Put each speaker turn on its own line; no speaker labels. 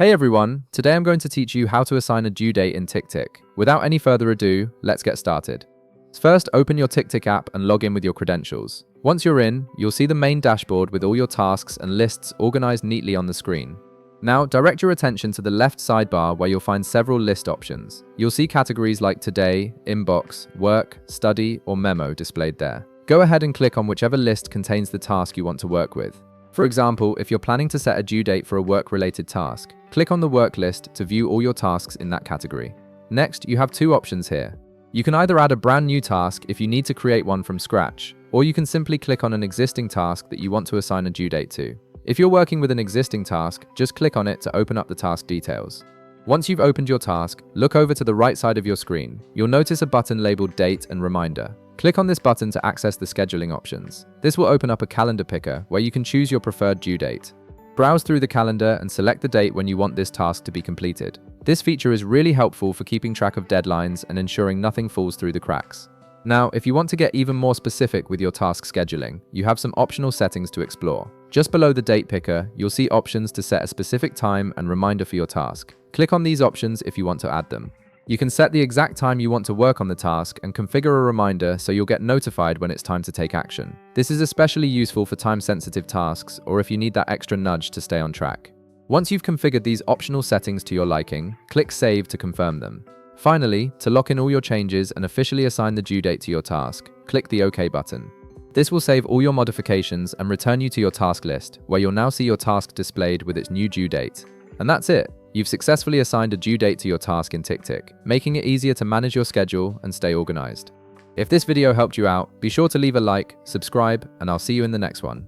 Hey everyone, today I'm going to teach you how to assign a due date in TickTick. Without any further ado, let's get started. First, open your TickTick app and log in with your credentials. Once you're in, you'll see the main dashboard with all your tasks and lists organized neatly on the screen. Now, direct your attention to the left sidebar where you'll find several list options. You'll see categories like Today, Inbox, Work, Study, or Memo displayed there. Go ahead and click on whichever list contains the task you want to work with. For example, if you're planning to set a due date for a work-related task, click on the work list to view all your tasks in that category. Next, you have two options here. You can either add a brand new task if you need to create one from scratch, or you can simply click on an existing task that you want to assign a due date to. If you're working with an existing task, just click on it to open up the task details. Once you've opened your task, look over to the right side of your screen. You'll notice a button labeled Date and Reminder. Click on this button to access the scheduling options. This will open up a calendar picker where you can choose your preferred due date. Browse through the calendar and select the date when you want this task to be completed. This feature is really helpful for keeping track of deadlines and ensuring nothing falls through the cracks. Now, if you want to get even more specific with your task scheduling, you have some optional settings to explore. Just below the date picker, you'll see options to set a specific time and reminder for your task. Click on these options if you want to add them. You can set the exact time you want to work on the task and configure a reminder so you'll get notified when it's time to take action. This is especially useful for time-sensitive tasks or if you need that extra nudge to stay on track. Once you've configured these optional settings to your liking, click Save to confirm them. Finally, to lock in all your changes and officially assign the due date to your task, click the OK button. This will save all your modifications and return you to your task list, where you'll now see your task displayed with its new due date. And that's it. You've successfully assigned a due date to your task in TickTick, making it easier to manage your schedule and stay organized. If this video helped you out, be sure to leave a like, subscribe, and I'll see you in the next one.